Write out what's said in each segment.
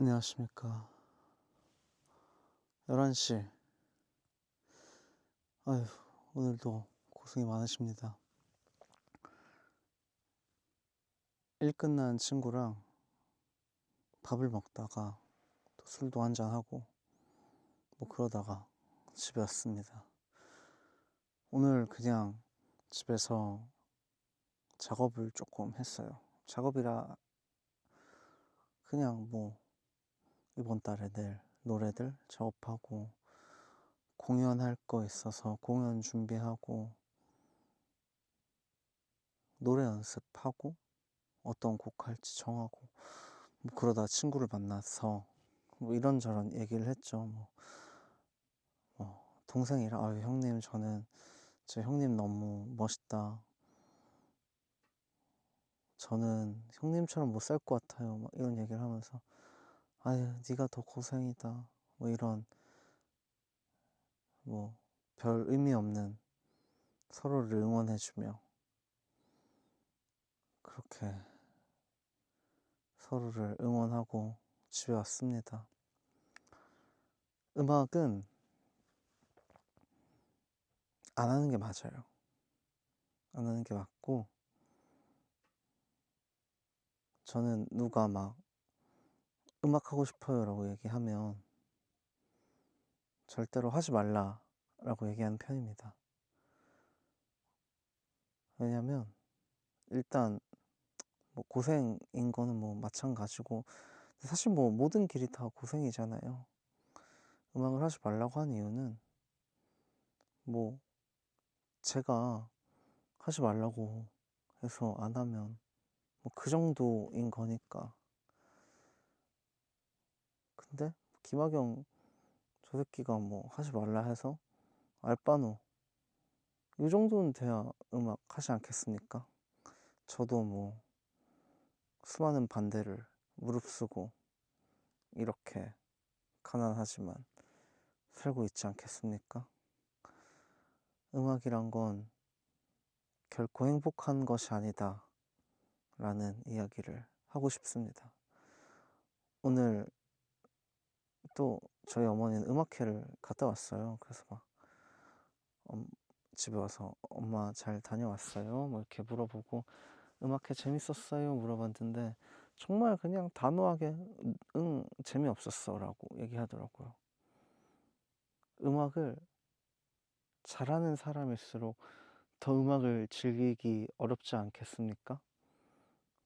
안녕하십니까. 11시. 아휴, 오늘도 고생이 많으십니다. 일 끝난 친구랑 밥을 먹다가 또 술도 한잔하고 뭐 그러다가 집에 왔습니다. 오늘 그냥 집에서 작업을 조금 했어요. 작업이라 그냥 뭐 이번 달에 낼 노래들 작업하고 공연할 거 있어서 공연 준비하고 노래 연습하고 어떤 곡 할지 정하고 뭐 그러다 친구를 만나서 뭐 이런저런 얘기를 했죠. 동생이랑 "아유 형님, 저는 제 형님 너무 멋있다. 저는 형님처럼 못 살 것 같아요." 막 이런 얘기를 하면서 "아유 네가 더 고생이다." 뭐 이런 뭐 별 의미 없는 서로를 응원해 주며 그렇게 서로를 응원하고 집에 왔습니다. 음악은 안 하는 게 맞아요. 안 하는 게 맞고, 저는 누가 막 "음악 하고 싶어요."라고 얘기하면 절대로 "하지 말라."라고 얘기하는 편입니다. 왜냐면 일단 뭐 고생인 거는 뭐 마찬가지고, 사실 뭐 모든 길이 다 고생이잖아요. 음악을 하지 말라고 한 이유는 뭐 제가 하지 말라고 해서 안 하면 뭐 그 정도인 거니까. 근데 김학영 저 새끼가 뭐 하지 말라 해서 알바노 이 정도는 돼야 음악 하지 않겠습니까? 저도 뭐 수많은 반대를 무릅쓰고 이렇게 가난하지만 살고 있지 않겠습니까? 음악이란 건 결코 행복한 것이 아니다 라는 이야기를 하고 싶습니다. 오늘 또 저희 어머니는 음악회를 갔다 왔어요. 그래서 막 집에 와서 "엄마 잘 다녀왔어요?" 뭐 이렇게 물어보고 "음악회 재밌었어요?" 물어봤는데 정말 그냥 단호하게 "응, 재미없었어 라고 얘기하더라고요. 음악을 잘하는 사람일수록 더 음악을 즐기기 어렵지 않겠습니까?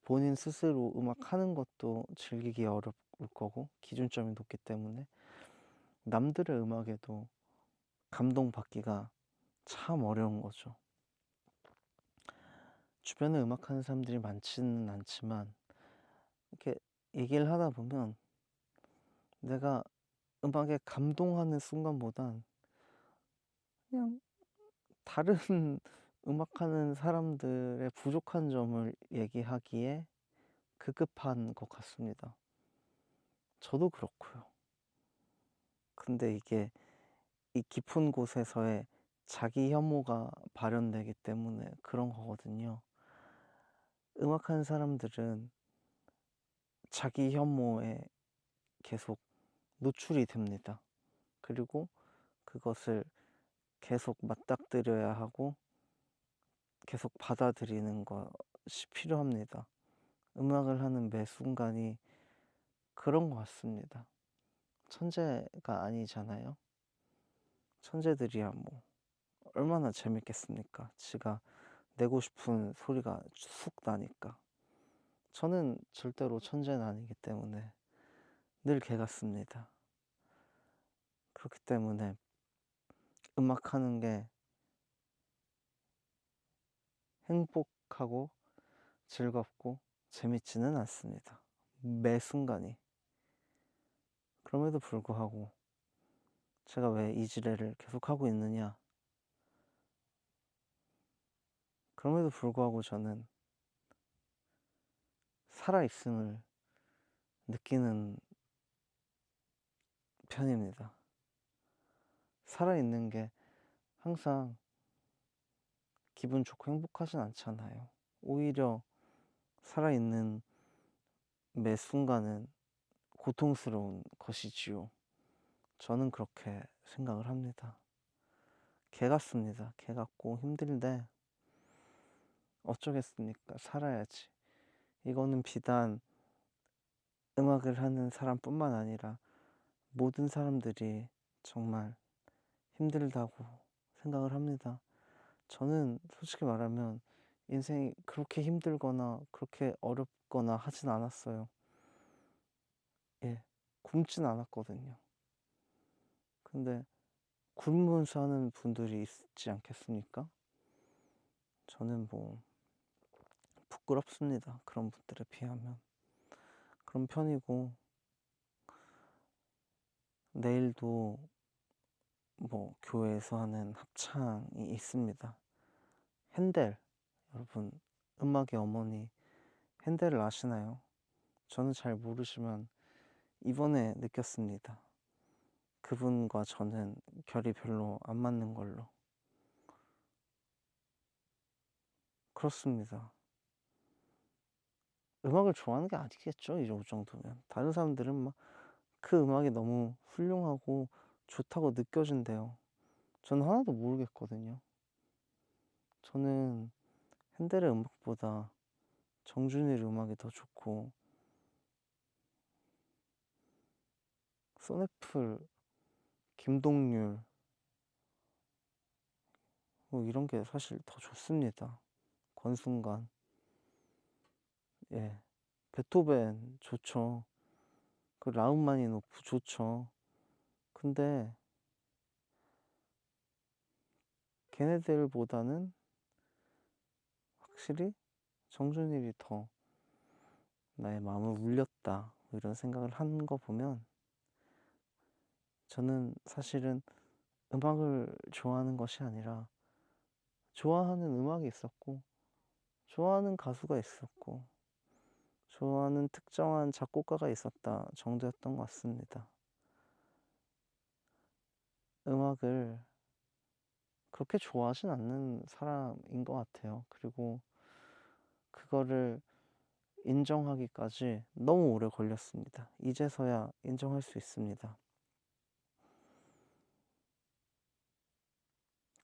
본인 스스로 음악하는 것도 즐기기 어려울 거고 기준점이 높기 때문에 남들의 음악에도 감동받기가 참 어려운 거죠. 주변에 음악하는 사람들이 많지는 않지만 이렇게 얘기를 하다 보면 내가 음악에 감동하는 순간보단 그냥 다른 음악하는 사람들의 부족한 점을 얘기하기에 급급한 것 같습니다. 저도 그렇고요. 근데 이게 이 깊은 곳에서의 자기 혐오가 발현되기 때문에 그런 거거든요. 음악하는 사람들은 자기 혐오에 계속 노출이 됩니다. 그리고 그것을 계속 맞닥뜨려야 하고 계속 받아들이는 것이 필요합니다. 음악을 하는 매 순간이 그런 것 같습니다. 천재가 아니잖아요. 천재들이야 뭐 얼마나 재밌겠습니까? 지가 내고 싶은 소리가 쑥 나니까. 저는 절대로 천재는 아니기 때문에 늘 개 같습니다. 그렇기 때문에 음악하는 게 행복하고 즐겁고 재밌지는 않습니다. 매 순간이. 그럼에도 불구하고 제가 왜 이 지뢰를 계속하고 있느냐? 그럼에도 불구하고 저는 살아있음을 느끼는 편입니다. 살아있는 게 항상 기분 좋고 행복하진 않잖아요. 오히려 살아있는 매 순간은 고통스러운 것이지요. 저는 그렇게 생각을 합니다. 개 같습니다. 개 같고 힘들데 어쩌겠습니까? 살아야지. 이거는 비단 음악을 하는 사람뿐만 아니라 모든 사람들이 정말 힘들다고 생각을 합니다. 저는 솔직히 말하면 인생이 그렇게 힘들거나 그렇게 어렵거나 하진 않았어요. 예, 굶진 않았거든요. 근데 굶으면서 하는 분들이 있지 않겠습니까? 저는 뭐 부끄럽습니다. 그런 분들에 비하면. 그런 편이고, 내일도 뭐 교회에서 하는 합창이 있습니다. 핸델, 여러분 음악의 어머니 핸델을 아시나요? 저는 잘 모르지만 이번에 느꼈습니다. 그분과 저는 결이 별로 안 맞는 걸로. 그렇습니다. 음악을 좋아하는 게 아니겠죠, 이 정도면. 다른 사람들은 막 그 음악이 너무 훌륭하고 좋다고 느껴진대요. 저는 하나도 모르겠거든요. 저는 핸델의 음악보다 정준일 음악이 더 좋고, 소네플, 김동률 뭐 이런 게 사실 더 좋습니다. 권순간, 예, 베토벤 좋죠. 그 라흐마니노프 좋죠. 근데 걔네들보다는 확실히 정준일이 더 나의 마음을 울렸다, 뭐 이런 생각을 한 거 보면, 저는 사실은 음악을 좋아하는 것이 아니라 좋아하는 음악이 있었고, 좋아하는 가수가 있었고, 좋아하는 특정한 작곡가가 있었다 정도였던 것 같습니다. 음악을 그렇게 좋아하진 않는 사람인 것 같아요. 그리고 그거를 인정하기까지 너무 오래 걸렸습니다. 이제서야 인정할 수 있습니다.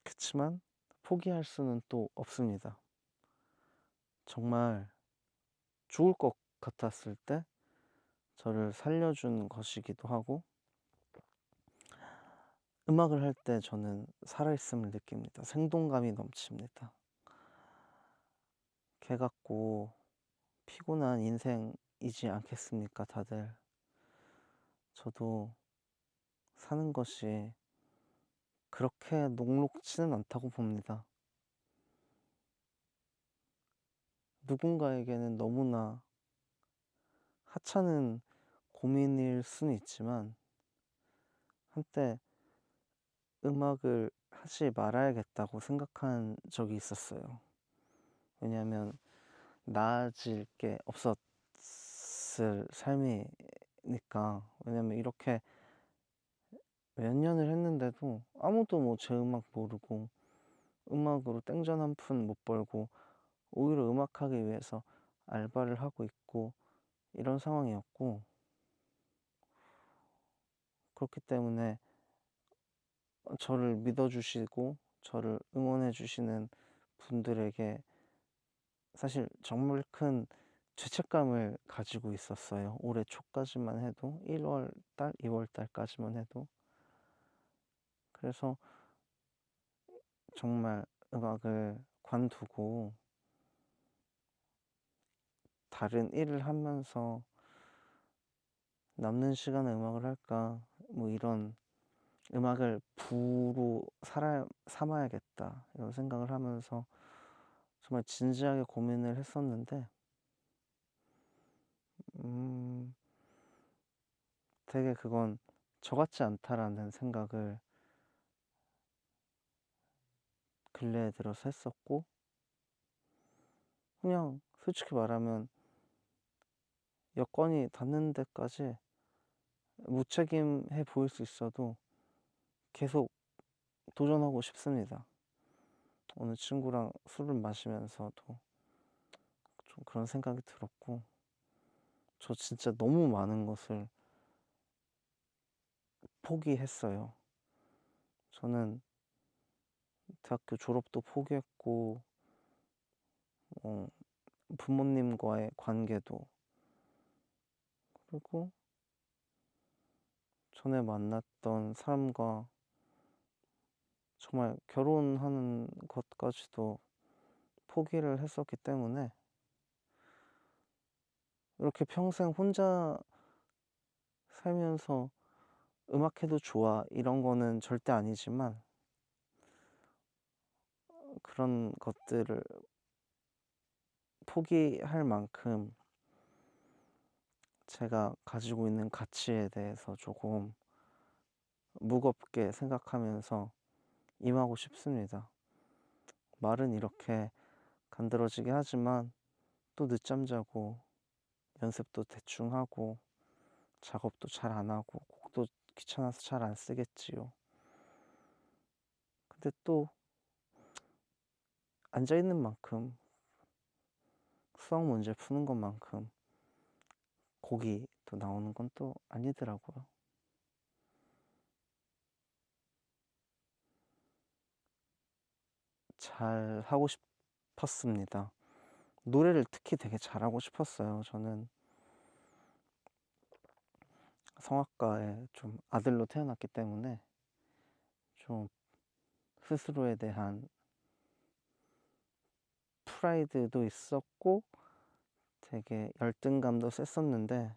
그치만 포기할 수는 또 없습니다. 정말 죽을 것 같았을 때 저를 살려준 것이기도 하고, 음악을 할 때 저는 살아있음을 느낍니다. 생동감이 넘칩니다. 개 같고 피곤한 인생이지 않겠습니까, 다들. 저도 사는 것이 그렇게 녹록지는 않다고 봅니다. 누군가에게는 너무나 하찮은 고민일 수는 있지만, 한때 음악을 하지 말아야겠다고 생각한 적이 있었어요. 왜냐하면 나아질 게 없었을 삶이니까. 왜냐면 이렇게 몇 년을 했는데도 아무도 뭐 제 음악 모르고 음악으로 땡전 한 푼 못 벌고 오히려 음악하기 위해서 알바를 하고 있고 이런 상황이었고, 그렇기 때문에 저를 믿어주시고 저를 응원해주시는 분들에게 사실 정말 큰 죄책감을 가지고 있었어요. 올해 초까지만 해도, 1월 달, 2월 달까지만 해도. 그래서 정말 음악을 관두고 다른 일을 하면서 남는 시간에 음악을 할까, 뭐 이런, 음악을 부로 삼아야겠다 이런 생각을 하면서 정말 진지하게 고민을 했었는데, 되게 그건 저 같지 않다라는 생각을 근래에 들어서 했었고, 그냥 솔직히 말하면 여건이 닿는 데까지 무책임해 보일 수 있어도 계속 도전하고 싶습니다. 오늘 친구랑 술을 마시면서도 좀 그런 생각이 들었고, 저 진짜 너무 많은 것을 포기했어요. 저는 대학교 졸업도 포기했고 어 부모님과의 관계도, 그리고 전에 만났던 사람과 정말 결혼하는 것까지도 포기를 했었기 때문에 이렇게 평생 혼자 살면서 음악해도 좋아 이런 거는 절대 아니지만, 그런 것들을 포기할 만큼 제가 가지고 있는 가치에 대해서 조금 무겁게 생각하면서 임하고 싶습니다. 말은 이렇게 간드러지게 하지만 또 늦잠 자고 연습도 대충 하고 작업도 잘 안 하고 곡도 귀찮아서 잘 안 쓰겠지요. 근데 또 앉아있는 만큼, 수학 문제 푸는 것만큼 곡이 또 나오는 건 또 아니더라고요. 잘 하고 싶었습니다. 노래를 특히 되게 잘하고 싶었어요. 저는 성악가의 좀 아들로 태어났기 때문에 좀 스스로에 대한 프라이드도 있었고 되게 열등감도 셌었는데,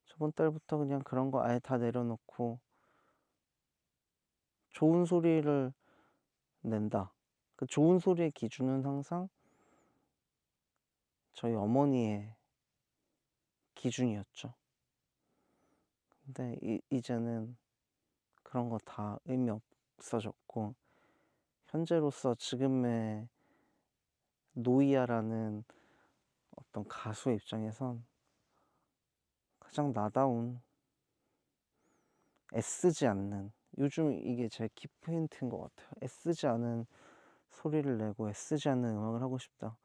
저번 달부터 그냥 그런 거 아예 다 내려놓고 좋은 소리를 낸다. 그 좋은 소리의 기준은 항상 저희 어머니의 기준이었죠. 근데 이제는 그런 거 다 의미 없어졌고, 현재로서 지금의 노이아라는 어떤 가수의 입장에선 가장 나다운, 애쓰지 않는, 요즘 이게 제 키포인트인 것 같아요. 애쓰지 않은 소리를 내고 애쓰지 않는 음악을 하고 싶다.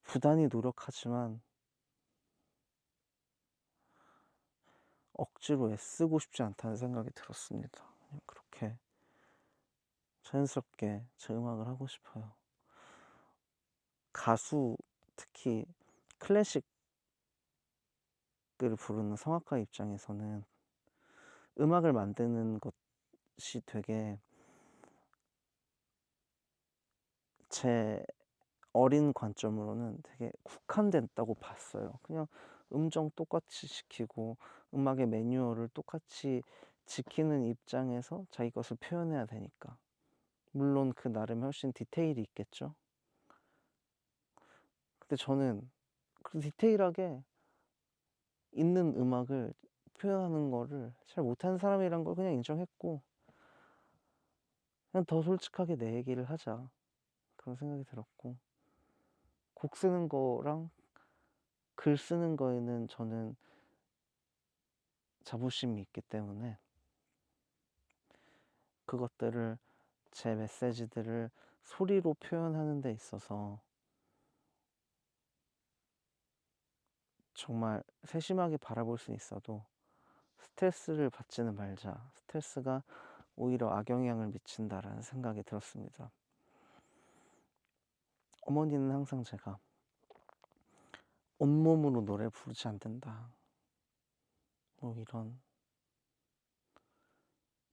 부단히 노력하지만 억지로 애쓰고 싶지 않다는 생각이 들었습니다. 그냥 그렇게 자연스럽게 제 음악을 하고 싶어요. 가수, 특히 클래식을 부르는 성악가 입장에서는 음악을 만드는 것이 되게, 제 어린 관점으로는 되게 국한됐다고 봤어요. 그냥 음정 똑같이 시키고 음악의 매뉴얼을 똑같이 지키는 입장에서 자기 것을 표현해야 되니까. 물론 그 나름 훨씬 디테일이 있겠죠. 근데 저는 그 디테일하게 있는 음악을 표현하는 거를 잘 못하는 사람이란 걸 그냥 인정했고, 그냥 더 솔직하게 내 얘기를 하자, 그런 생각이 들었고, 곡 쓰는 거랑 글 쓰는 거에는 저는 자부심이 있기 때문에 그것들을, 제 메시지들을 소리로 표현하는 데 있어서 정말 세심하게 바라볼 수 있어도 스트레스를 받지는 말자. 스트레스가 오히려 악영향을 미친다라는 생각이 들었습니다. 어머니는 항상 제가 온몸으로 노래 부르지 않는다, 뭐 이런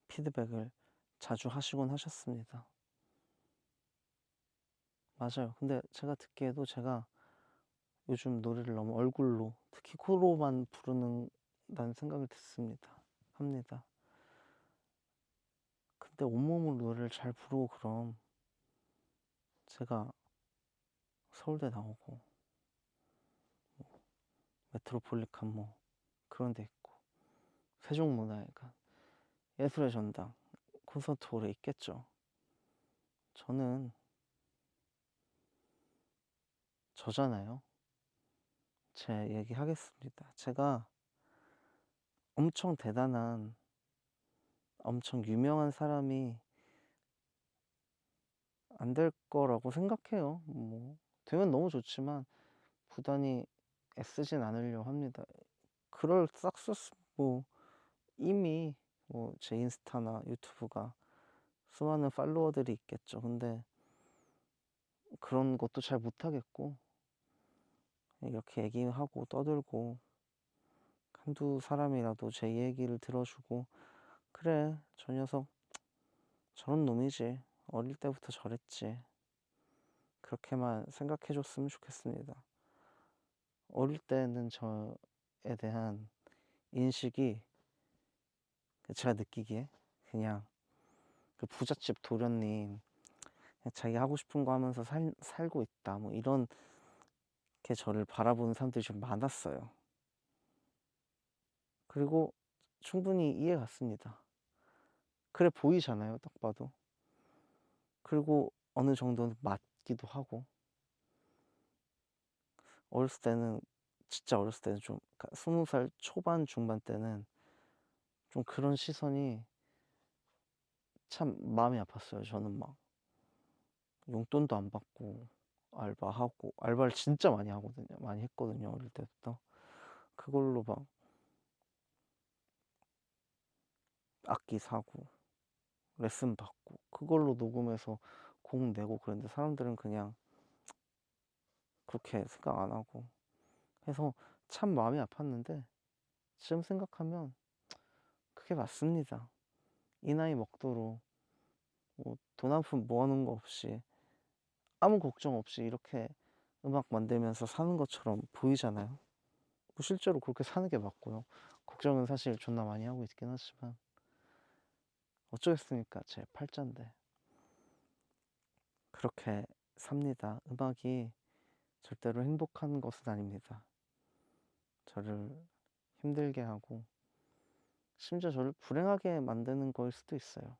피드백을 자주 하시곤 하셨습니다. 맞아요. 근데 제가 듣기에도 제가 요즘 노래를 너무 얼굴로, 특히 코로만 부르는다는 생각을 합니다. 근데 온몸으로 노래를 잘 부르고 그럼 제가 서울대 나오고 메트로폴리탄 뭐 그런 데 있고 세종문화회관, 예술의 전당, 콘서트홀에 있겠죠. 저는 저잖아요. 제 얘기 하겠습니다. 제가 엄청 대단한, 엄청 유명한 사람이 안 될 거라고 생각해요. 뭐 되면 너무 좋지만 부단히 애쓰진 않으려 합니다. 그럴 싹스스 뭐 이미 뭐 제 인스타나 유튜브가 수많은 팔로워들이 있겠죠. 근데 그런 것도 잘 못하겠고 이렇게 얘기하고 떠들고 한두 사람이라도 제 얘기를 들어주고 '그래 저 녀석 저런 놈이지. 어릴 때부터 저랬지.' 그렇게만 생각해 줬으면 좋겠습니다. 어릴 때는 저에 대한 인식이 제가 느끼기에 그냥 그 부잣집 도련님 그냥 자기 하고 싶은 거 하면서 살고 있다 뭐 이런 게 저를 바라보는 사람들이 좀 많았어요. 그리고 충분히 이해 갔습니다. 그래 보이잖아요 딱 봐도. 그리고 어느 정도는 맞기도 하고 어렸을 때는 진짜 어렸을 때는 좀 20살 초반 중반 때는 좀 그런 시선이 참 마음이 아팠어요. 저는 막 용돈도 안 받고 알바하고 알바를 진짜 많이 하거든요. 많이 했거든요 어릴 때부터. 그걸로 막 악기 사고 레슨 받고 그걸로 녹음해서 곡 내고 그랬는데 사람들은 그냥 그렇게 생각 안 하고 해서 참 마음이 아팠는데 지금 생각하면 그게 맞습니다. 이 나이 먹도록 뭐 돈 한 푼 모아 놓은 거 없이 아무 걱정 없이 이렇게 음악 만들면서 사는 것처럼 보이잖아요. 뭐 실제로 그렇게 사는 게 맞고요. 걱정은 사실 존나 많이 하고 있긴 하지만 어쩌겠습니까? 제 팔자인데. 그렇게 삽니다. 음악이 절대로 행복한 것은 아닙니다. 저를 힘들게 하고 심지어 저를 불행하게 만드는 거일 수도 있어요.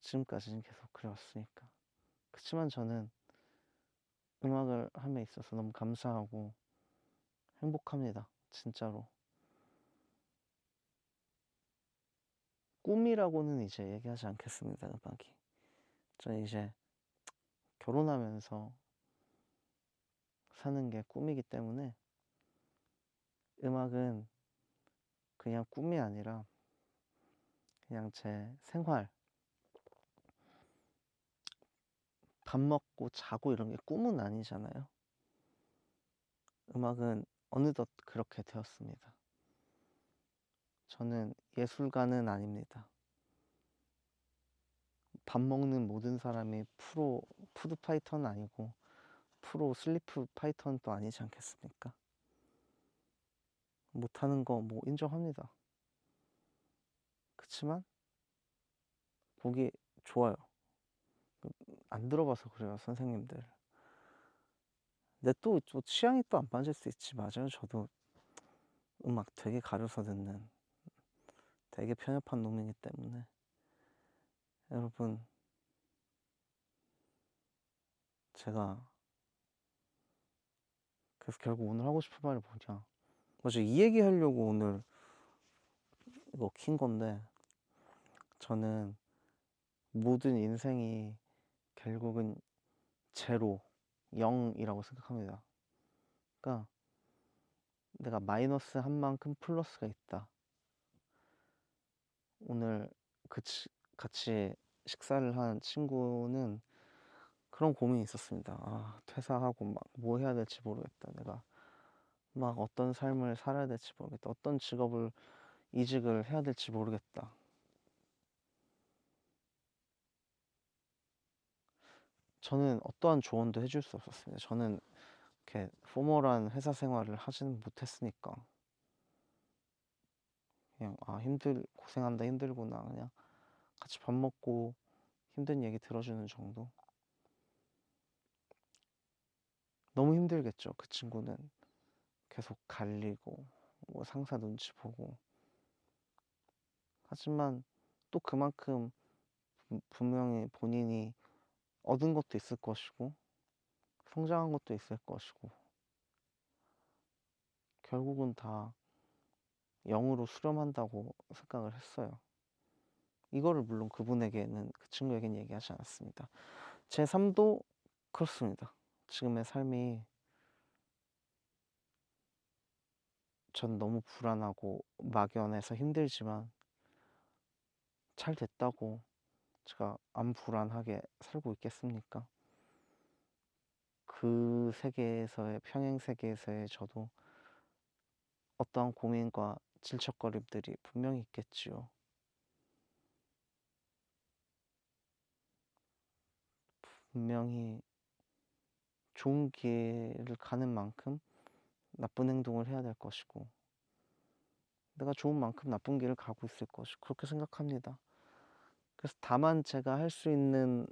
지금까지는 계속 그래왔으니까. 그치만 저는 음악을 함에 있어서 너무 감사하고 행복합니다. 진짜로. 꿈이라고는 이제 얘기하지 않겠습니다. 음악이. 저는 이제 결혼하면서 사는 게 꿈이기 때문에 음악은 그냥 꿈이 아니라 그냥 제 생활, 밥 먹고 자고 이런 게 꿈은 아니잖아요. 음악은 어느덧 그렇게 되었습니다. 저는 예술가는 아닙니다. 밥 먹는 모든 사람이 프로 푸드 파이터는 아니고 프로 슬리프 파이터는 또 아니지 않겠습니까? 못하는 거 뭐 인정합니다. 그치만 보기 좋아요. 안 들어봐서 그래요, 선생님들. 근데 또 취향이 또 안 맞을 수 있지. 맞아요. 저도 음악 되게 가려서 듣는 되게 편협한 놈이기 때문에 여러분 제가 그래서 결국 오늘 하고 싶은 말이 뭐냐 맞아 이 얘기 하려고 오늘 이거 킨 건데 저는 모든 인생이 결국은 제로, 0이라고 생각합니다. 그러니까 내가 마이너스 한 만큼 플러스가 있다. 오늘 같이 식사를 한 친구는 그런 고민이 있었습니다. 아, 퇴사하고 막 뭐 해야 될지 모르겠다. 내가 막 어떤 삶을 살아야 될지 모르겠다. 어떤 직업을 이직을 해야 될지 모르겠다. 저는 어떠한 조언도 해줄 수 없었습니다. 저는 이렇게 포멀한 회사 생활을 하지는 못했으니까 그냥 아 고생한다 힘들구나 그냥 같이 밥 먹고 힘든 얘기 들어주는 정도. 너무 힘들겠죠. 그 친구는 계속 갈리고 뭐 상사 눈치 보고 하지만 또 그만큼 분명히 본인이 얻은 것도 있을 것이고 성장한 것도 있을 것이고 결국은 다 0으로 수렴한다고 생각을 했어요. 이거를 물론 그분에게는 그 친구에게는 얘기하지 않았습니다. 제 삶도 그렇습니다. 지금의 삶이 전 너무 불안하고 막연해서 힘들지만 잘 됐다고 제가 안 불안하게 살고 있겠습니까? 그 세계에서의 평행 세계에서의 저도 어떠한 고민과 질척거림들이 분명히 있겠지요. 분명히 좋은 기회를 가는 만큼 나쁜 행동을 해야 될 것이고, 내가 좋은 만큼 나쁜 길을 가고 있을 것이고, 그렇게 생각합니다. 그래서 다만 제가 할 수 있는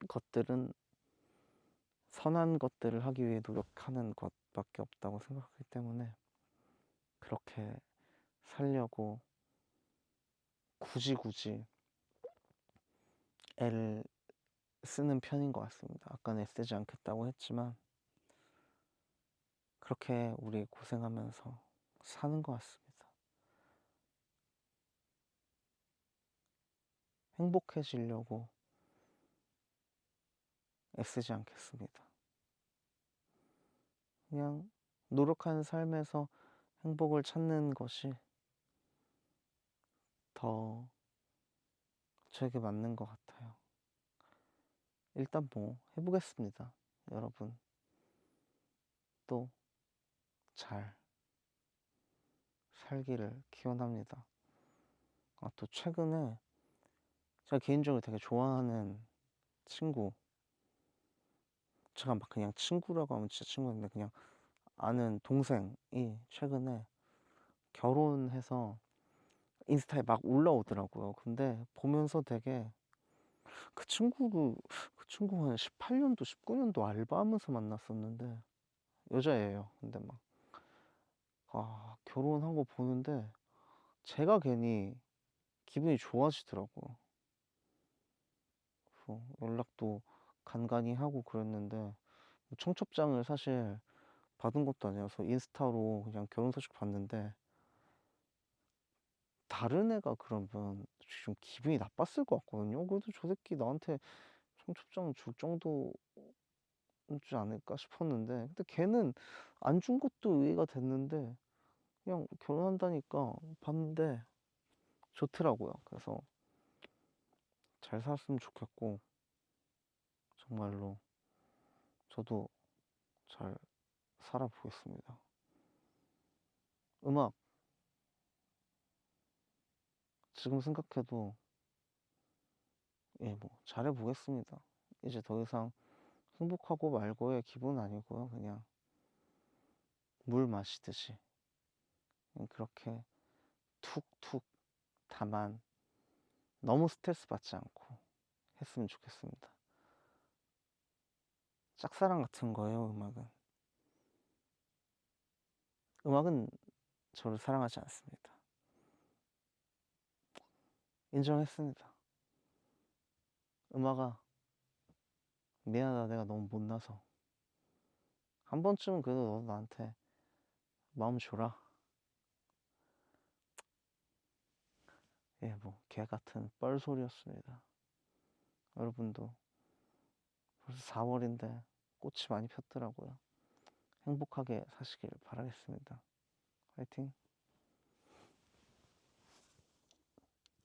것들은 선한 것들을 하기 위해 노력하는 것밖에 없다고 생각하기 때문에 그렇게 살려고 굳이 애를 쓰는 편인 것 같습니다. 아까는 애쓰지 않겠다고 했지만 그렇게 우리 고생하면서 사는 것 같습니다. 행복해지려고 애쓰지 않겠습니다. 그냥 노력하는 삶에서 행복을 찾는 것이 더 저에게 맞는 것 같아요. 일단 뭐 해보겠습니다. 여러분 또 잘 살기를 기원합니다. 또 최근에 제가 개인적으로 되게 좋아하는 친구, 제가 막 그냥 친구라고 하면 진짜 친구인데 그냥 아는 동생이 최근에 결혼해서 인스타에 막 올라오더라고요. 근데 보면서 되게 그 친구가 한 18년도 19년도 알바하면서 만났었는데 여자예요. 근데 막 결혼한 거 보는데 제가 괜히 기분이 좋아지더라고요. 그래서 연락도 간간히 하고 그랬는데 뭐 청첩장을 사실 받은 것도 아니어서 인스타로 그냥 결혼 소식 봤는데, 다른 애가 그러면 좀 기분이 나빴을 것 같거든요. 그래도 저 새끼 나한테 청첩장 줄 정도지 않을까 싶었는데, 근데 걔는 안 준 것도 의외가 됐는데 그냥 결혼한다니까 봤는데 좋더라고요. 그래서 잘 살았으면 좋겠고, 정말로 저도 잘 살아보겠습니다. 음악 지금 생각해도 뭐 잘해보겠습니다. 이제 더 이상 행복하고 말고의 기분 아니고요. 그냥 물 마시듯이 그냥 그렇게 툭툭, 다만 너무 스트레스 받지 않고 했으면 좋겠습니다. 짝사랑 같은 거예요. 음악은 저를 사랑하지 않습니다. 인정했습니다. 음악아, 미안하다. 내가 너무 못나서. 한 번쯤은 그래도 너 나한테 마음 줘라. 뭐 개 같은 뻘소리였습니다. 여러분도 벌써 4월인데 꽃이 많이 폈더라고요. 행복하게 사시길 바라겠습니다. 화이팅!